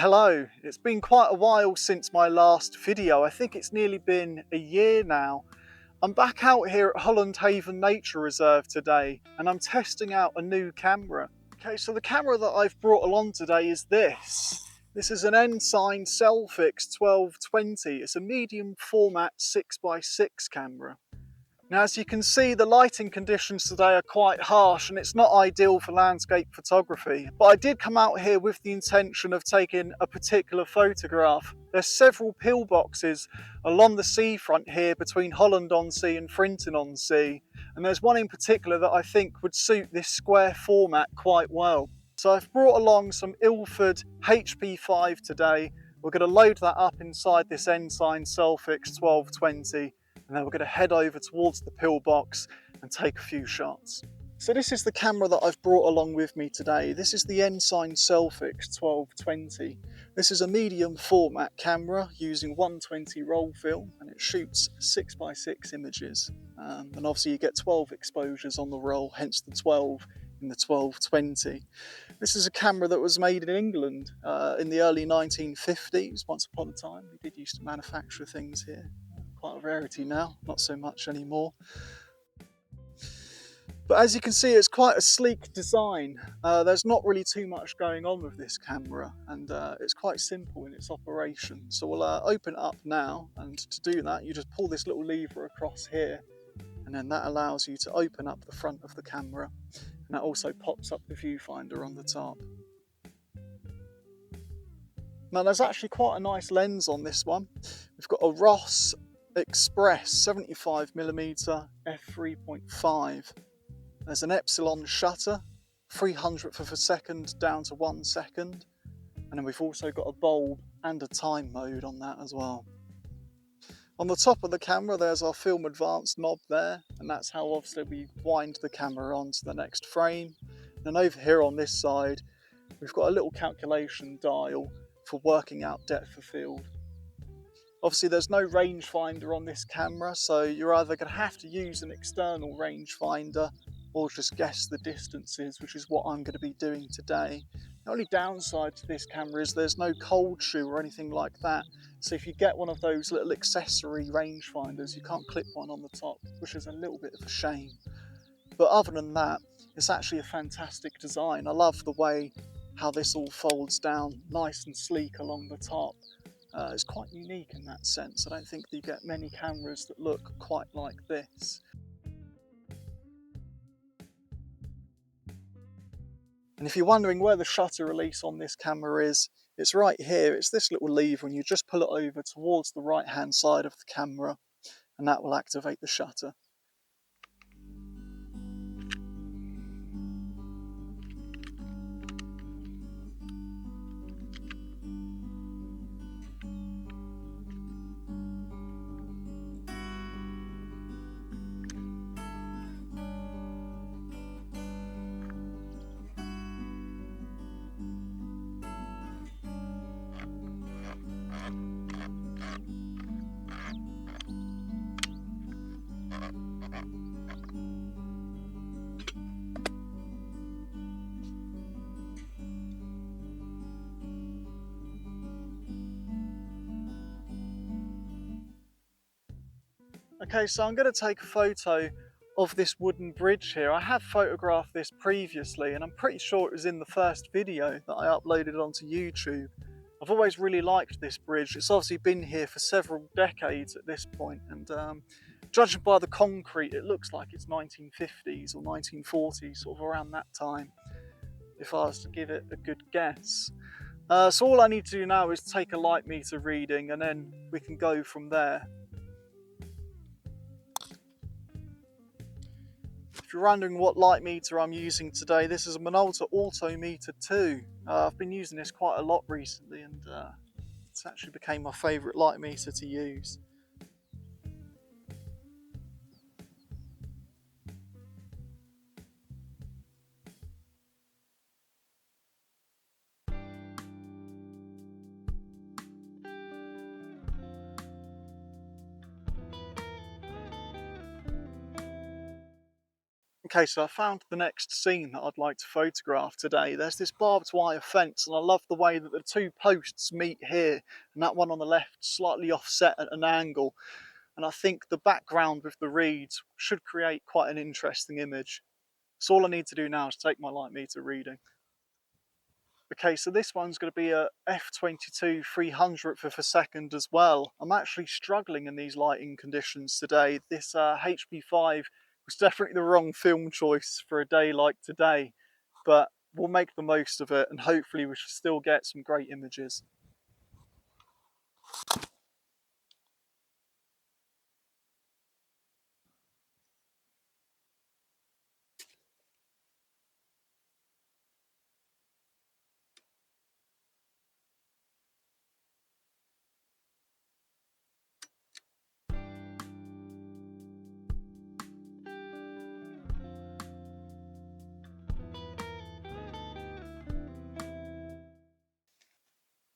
Hello, it's been quite a while since my last video. I think it's nearly been a year now. I'm back out here at Holland Haven Nature Reserve today and I'm testing out a new camera. Okay, so the camera that I've brought along today is this. This is an Ensign Selfix 1220. It's a medium format 6x6 camera. Now, as you can see, the lighting conditions today are quite harsh and it's not ideal for landscape photography. But I did come out here with the intention of taking a particular photograph. There's several pillboxes along the seafront here between Holland-on-Sea and Frinton-on-Sea. And there's one in particular that I think would suit this square format quite well. So I've brought along some Ilford HP5 today. We're going to load that up inside this Ensign Selfix 1220. And then we're going to head over towards the pillbox and take a few shots. So this is the camera that I've brought along with me today. This is the Ensign Selfix 1220. This is a medium format camera using 120 roll film and it shoots 6x6 images. And obviously you get 12 exposures on the roll, hence the 12 in the 1220. This is a camera that was made in England in the early 1950s. Once upon a time, we did used to manufacture things here. Quite a rarity now, not so much anymore. But as you can see, it's quite a sleek design. There's not really too much going on with this camera and it's quite simple in its operation. So we'll open it up now, and to do that you just pull this little lever across here and then that allows you to open up the front of the camera, and that also pops up the viewfinder on the top. Now there's actually quite a nice lens on this one. We've got a Ross Express 75mm f3.5. There's an Epsilon shutter, 300th of a second down to 1 second, and then we've also got a bulb and a time mode on that as well. On the top of the camera there's our Film Advanced knob there, and that's how obviously we wind the camera on to the next frame. And over here on this side we've got a little calculation dial for working out depth of field. Obviously there's no rangefinder on this camera, so you're either going to have to use an external rangefinder or just guess the distances, which is what I'm going to be doing today. The only downside to this camera is there's no cold shoe or anything like that, so if you get one of those little accessory rangefinders you can't clip one on the top, which is a little bit of a shame. But other than that, it's actually a fantastic design. I love the way how this all folds down nice and sleek along the top. It's quite unique in that sense. I don't think you get many cameras that look quite like this. And if you're wondering where the shutter release on this camera is, it's right here. It's this little lever and you just pull it over towards the right hand side of the camera and that will activate the shutter. Okay, so I'm going to take a photo of this wooden bridge here. I have photographed this previously and I'm pretty sure it was in the first video that I uploaded onto YouTube. I've always really liked this bridge. It's obviously been here for several decades at this point, and judging by the concrete it looks like it's 1950s or 1940s, sort of around that time, if I was to give it a good guess. So all I need to do now is take a light meter reading and then we can go from there. If you're wondering what light meter I'm using today, this is a Minolta Autometer 2. I've been using this quite a lot recently and it's actually became my favourite light meter to use. Okay, so I found the next scene that I'd like to photograph today. There's this barbed wire fence, and I love the way that the two posts meet here, and that one on the left slightly offset at an angle. And I think the background with the reeds should create quite an interesting image. So all I need to do now is take my light meter reading. Okay, so this one's going to be a f/22 300th of a second as well. I'm actually struggling in these lighting conditions today. This HP5 was definitely the wrong film choice for a day like today, but we'll make the most of it and hopefully we should still get some great images.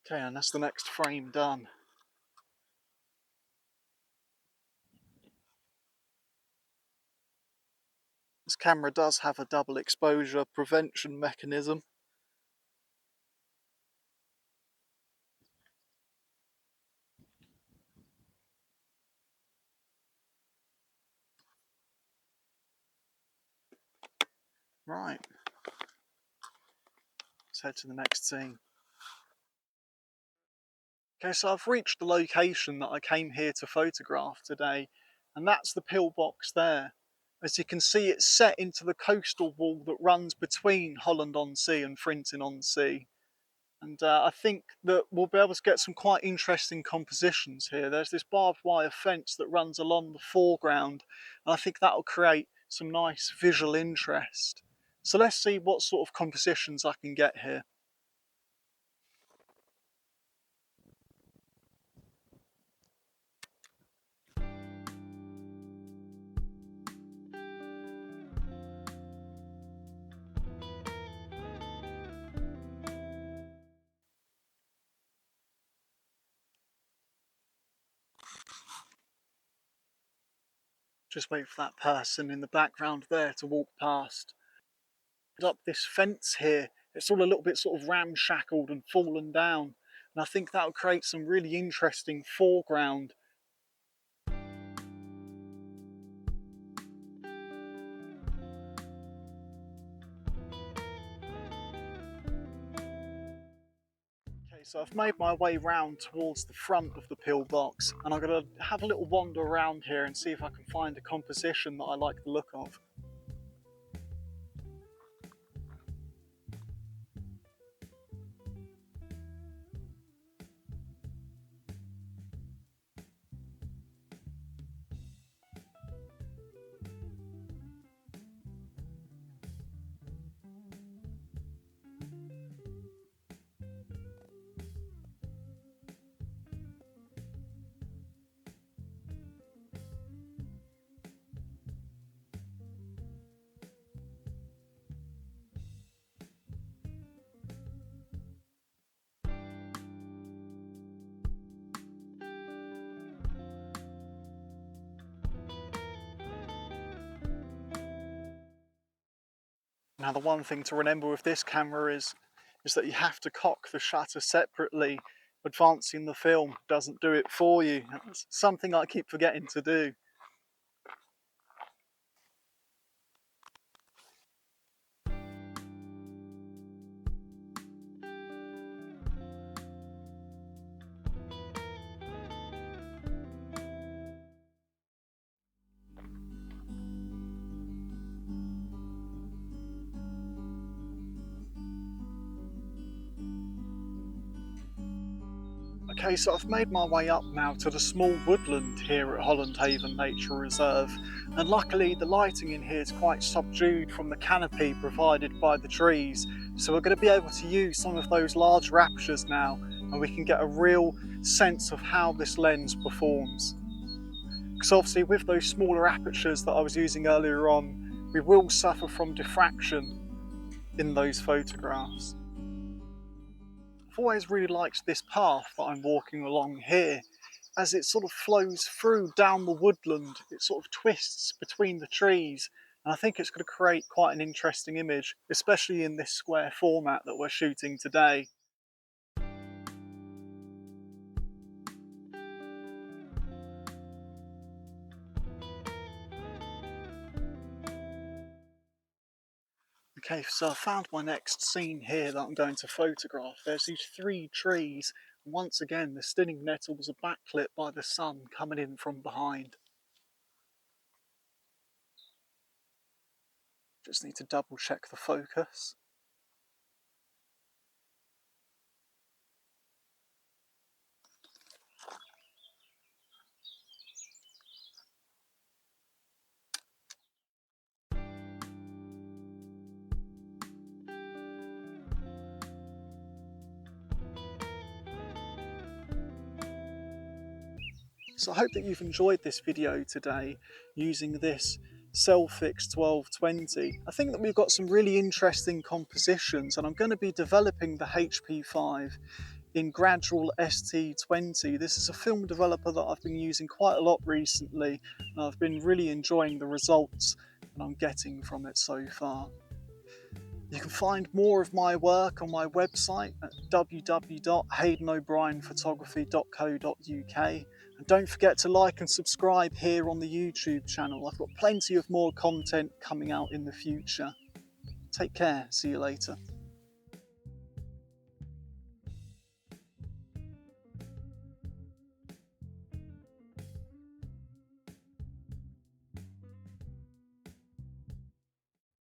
Okay, and that's the next frame done. This camera does have a double exposure prevention mechanism. Right, let's head to the next scene. Okay, so I've reached the location that I came here to photograph today, and that's the pillbox there. As you can see, it's set into the coastal wall that runs between Holland-on-Sea and Frinton-on-Sea. And I think that we'll be able to get some quite interesting compositions here. There's this barbed wire fence that runs along the foreground, and I think that'll create some nice visual interest. So let's see what sort of compositions I can get here. Just wait for that person in the background there to walk past. Up this fence here, it's all a little bit sort of ramshackled and fallen down, and I think that'll create some really interesting foreground. Okay, so I've made my way round towards the front of the pillbox, and I'm going to have a little wander around here and see if I can find a composition that I like the look of. Now the one thing to remember with this camera is that you have to cock the shutter separately. Advancing the film doesn't do it for you. It's something I keep forgetting to do. Okay, so I've made my way up now to the small woodland here at Holland Haven Nature Reserve, and luckily the lighting in here is quite subdued from the canopy provided by the trees, so we're going to be able to use some of those larger apertures now, and we can get a real sense of how this lens performs. Because obviously with those smaller apertures that I was using earlier on, we will suffer from diffraction in those photographs. I've always really liked this path that I'm walking along here, as it sort of flows through down the woodland. It sort of twists between the trees, And I think it's going to create quite an interesting image, especially in this square format that we're shooting today. Okay, so I found my next scene here that I'm going to photograph. There's these 3 trees, and once again the stinning nettles are backlit by the sun coming in from behind. Just need to double check the focus. So I hope that you've enjoyed this video today using this Selfix 1220. I think that we've got some really interesting compositions, and I'm going to be developing the HP5 in Gradual ST20. This is a film developer that I've been using quite a lot recently, and I've been really enjoying the results that I'm getting from it so far. You can find more of my work on my website at www.haydenobrienphotography.co.uk, and don't forget to like and subscribe here on the YouTube channel. I've got plenty of more content coming out in the future. Take care, see you later.